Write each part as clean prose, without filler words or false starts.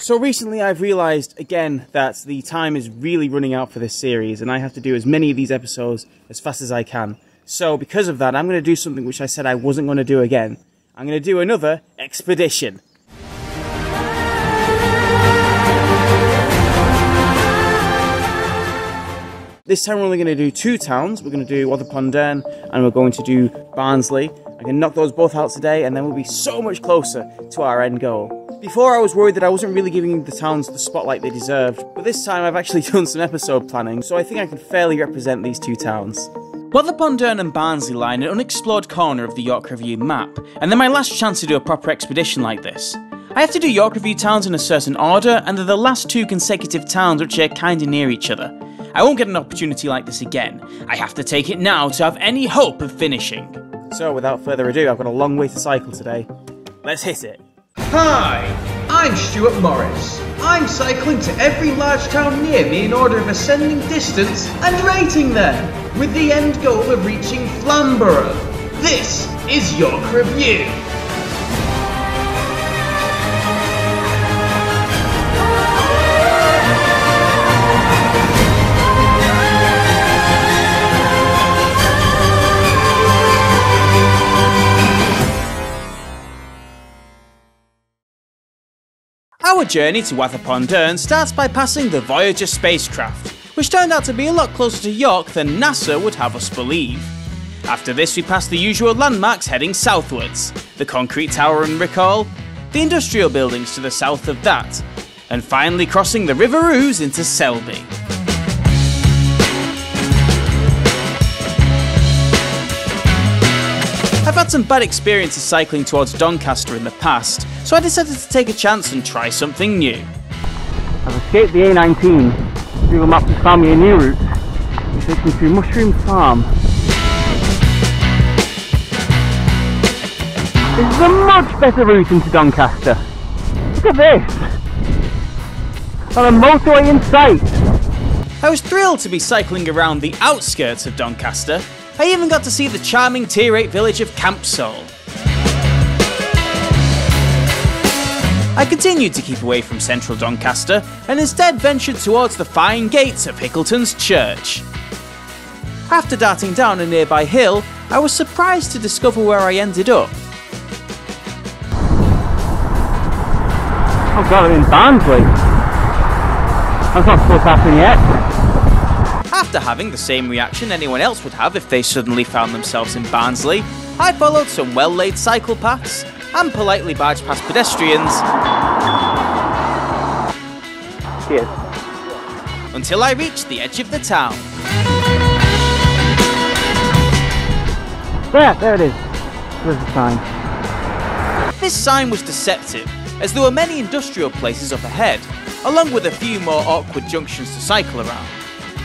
So recently I've realised again that the time is really running out for this series and I have to do as many of these episodes as fast as I can. So because of that I'm going to do something which I said I wasn't going to do again. I'm going to do another expedition. This time we're only going to do 2 towns. We're going to do Wath-Upon-Dearne and we're going to do Barnsley. I can knock those both out today and then we'll be so much closer to our end goal. Before I was worried that I wasn't really giving the towns the spotlight they deserved, but this time I've actually done some episode planning, so I think I can fairly represent these 2 towns. Wath-Upon-Dearne and Barnsley lie in an unexplored corner of the York Review map, and they're my last chance to do a proper expedition like this. I have to do York Review towns in a certain order, and they're the last 2 consecutive towns which are kinda near each other. I won't get an opportunity like this again. I have to take it now to have any hope of finishing. So without further ado, I've got a long way to cycle today. Let's hit it. Hi, I'm Stuart Morris. I'm cycling to every large town near me in order of ascending distance and rating them, with the end goal of reaching Flamborough. This is York Review. Our journey to Wath-Upon-Dearne starts by passing the Voyager spacecraft, which turned out to be a lot closer to York than NASA would have us believe. After this we pass the usual landmarks heading southwards, the concrete tower and Recall, the industrial buildings to the south of that, and finally crossing the River Ouse into Selby. I've had some bad experiences cycling towards Doncaster in the past, so I decided to take a chance and try something new. I've escaped the A19. Google Maps has found me a new route, which takes me through Mushroom Farm. This is a much better route into Doncaster. Look at this! On a motorway in sight! I was thrilled to be cycling around the outskirts of Doncaster. I even got to see the charming Tier 8 village of Campsall. I continued to keep away from central Doncaster and instead ventured towards the fine gates of Hickleton's Church. After darting down a nearby hill, I was surprised to discover where I ended up. Oh god, I'm in Barnsley. That's not supposed to happen yet. After having the same reaction anyone else would have if they suddenly found themselves in Barnsley, I followed some well-laid cycle paths and politely barged past pedestrians. Cheers. Until I reached the edge of the town. There it is. There's the sign. This sign was deceptive, as there were many industrial places up ahead, along with a few more awkward junctions to cycle around.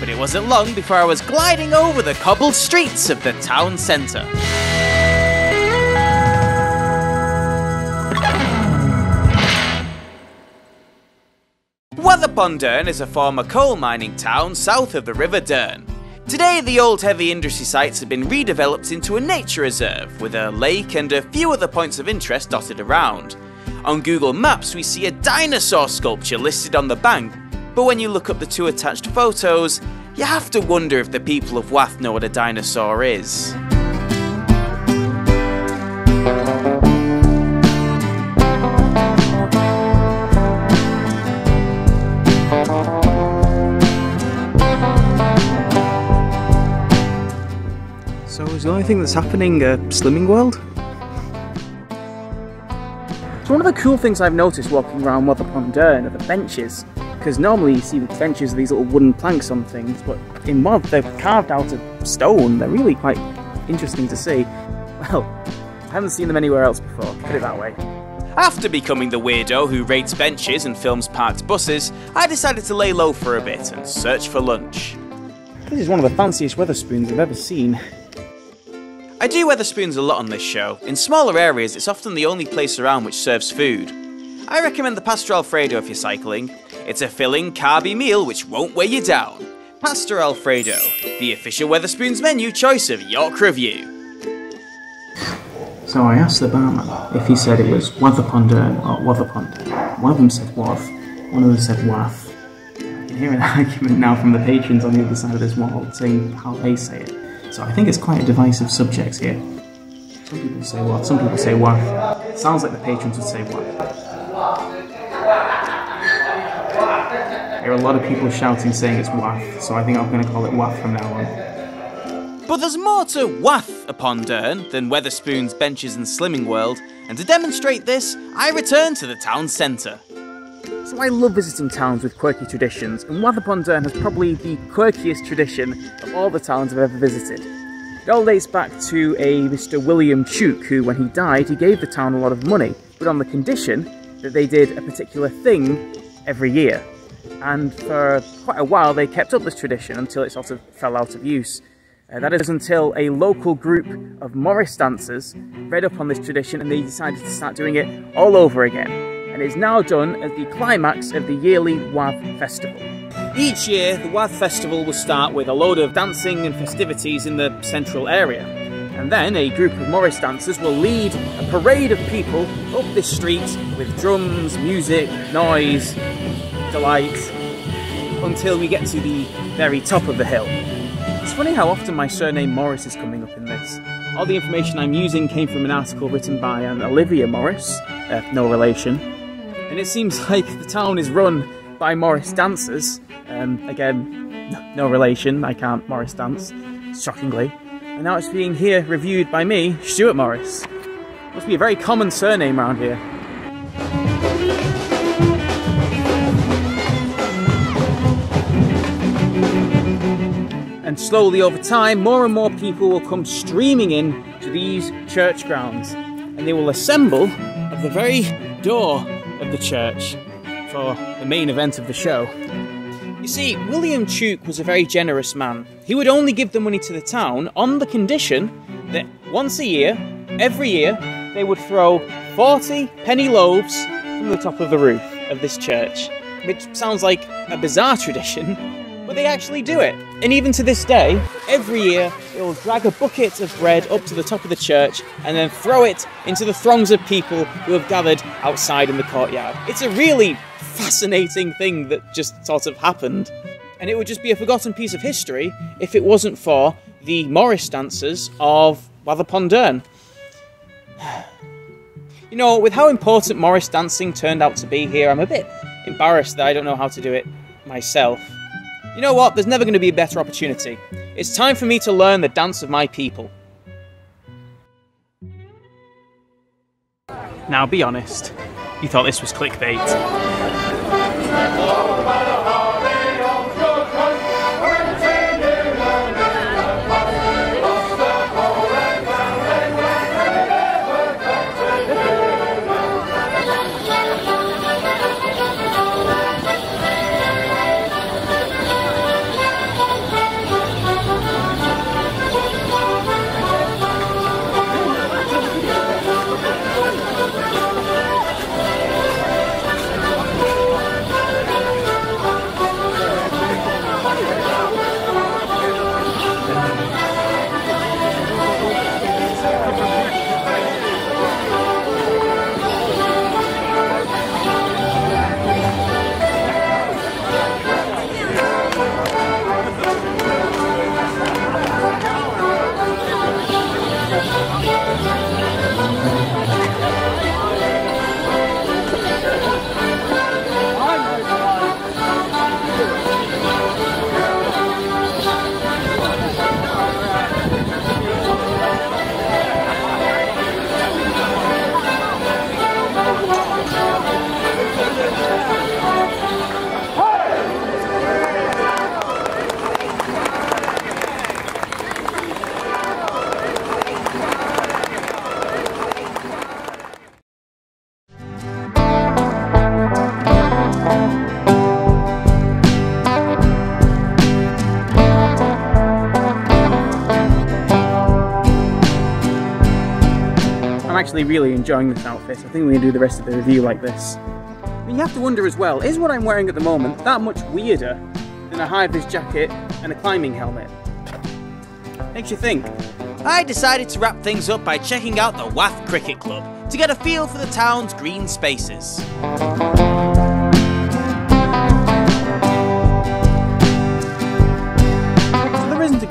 But it wasn't long before I was gliding over the cobbled streets of the town centre. Wath-Upon-Dearne is a former coal mining town south of the River Dearne. Today the old heavy industry sites have been redeveloped into a nature reserve with a lake and a few other points of interest dotted around. On Google Maps we see a dinosaur sculpture listed on the bank, but when you look up the 2 attached photos, you have to wonder if the people of Wath know what a dinosaur is. So is the only thing that's happening a Slimming World? So one of the cool things I've noticed walking around Wath-Upon-Dearne are the benches. Because normally you see the benches are these little wooden planks on things, but in Wath they're carved out of stone. They're really quite interesting to see. Well, I haven't seen them anywhere else before, put it that way. After becoming the weirdo who rates benches and films parked buses, I decided to lay low for a bit and search for lunch. This is one of the fanciest Wetherspoons I've ever seen. I do Wetherspoons a lot on this show. In smaller areas, it's often the only place around which serves food. I recommend the Pasta Alfredo if you're cycling. It's a filling, carby meal which won't weigh you down. Pasta Alfredo, the official Wetherspoons menu choice of York Review. So I asked the barman if he said it was Wath-Upon-Dearne or Wath-Upon-Dearne. One of them said Wath, one of them said Wath. I can hear an argument now from the patrons on the other side of this wall saying how they say it. So I think it's quite a divisive subject here. Some people say Wath, some people say Wath. Sounds like the patrons would say Wath. There are a lot of people shouting saying it's Wath, so I think I'm going to call it Wath from now on. But there's more to Wath-Upon-Dearne than Wetherspoon's Benches and Slimming World, and to demonstrate this, I return to the town centre. So I love visiting towns with quirky traditions, and Wath-Upon-Dearne has probably the quirkiest tradition of all the towns I've ever visited. It all dates back to a Mr. William Tuke, who, when he died, he gave the town a lot of money, but on the condition that they did a particular thing every year. And for quite a while they kept up this tradition until it sort of fell out of use. That is until a local group of Morris dancers read up on this tradition and they decided to start doing it all over again. And it's now done as the climax of the yearly Wath Festival. Each year, the Wath Festival will start with a load of dancing and festivities in the central area. And then a group of Morris dancers will lead a parade of people up this street with drums, music, noise, delight, until we get to the very top of the hill. It's funny how often my surname Morris is coming up in this. All the information I'm using came from an article written by an Olivia Morris, no relation. And it seems like the town is run by Morris dancers. Again, no relation, I can't Morris dance, shockingly. And now it's being here reviewed by me, Stuart Morris. Must be a very common surname around here. And slowly over time, more and more people will come streaming in to these church grounds. And they will assemble at the very door of the church for the main event of the show. You see, William Tuke was a very generous man. He would only give the money to the town on the condition that once a year, every year, they would throw 40 penny loaves from the top of the roof of this church. Which sounds like a bizarre tradition, but they actually do it. And even to this day, every year, they will drag a bucket of bread up to the top of the church and then throw it into the throngs of people who have gathered outside in the courtyard. It's a really fascinating thing that just sort of happened. And it would just be a forgotten piece of history if it wasn't for the Morris dancers of Wath-Upon-Dearne. You know, with how important Morris dancing turned out to be here, I'm a bit embarrassed that I don't know how to do it myself. You know what? There's never going to be a better opportunity. It's time for me to learn the dance of my people. Now be honest, you thought this was clickbait. I'm actually really enjoying this outfit. I think we're going to do the rest of the review like this. I mean, you have to wonder as well, is what I'm wearing at the moment that much weirder than a high-vis jacket and a climbing helmet? Makes you think. I decided to wrap things up by checking out the Wath Cricket Club to get a feel for the town's green spaces.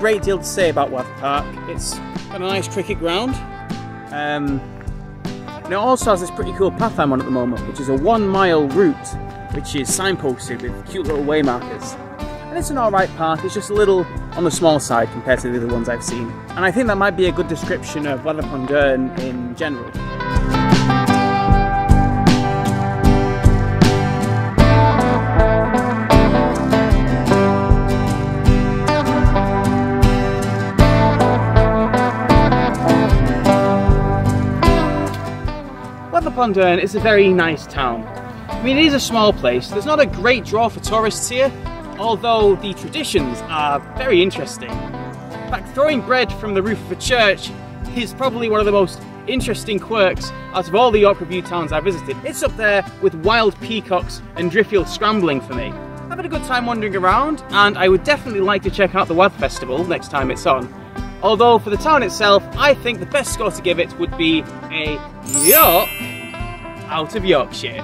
great deal to say about Wath Park. It's got a nice cricket ground. And it also has this pretty cool path I'm on at the moment, which is a 1 mile route, which is signposted with cute little way markers. And it's an alright path, it's just a little on the small side compared to the other ones I've seen. And I think that might be a good description of Wath-Upon-Dearne in general. Wath-Upon-Dearne is a very nice town. I mean, it is a small place. There's not a great draw for tourists here, although the traditions are very interesting. In fact, throwing bread from the roof of a church is probably one of the most interesting quirks out of all the York Review towns I've visited. It's up there with wild peacocks and Driffield scrambling for me. I've had a good time wandering around, and I would definitely like to check out the Wath Festival next time it's on. Although for the town itself, I think the best score to give it would be a York out of Yorkshire.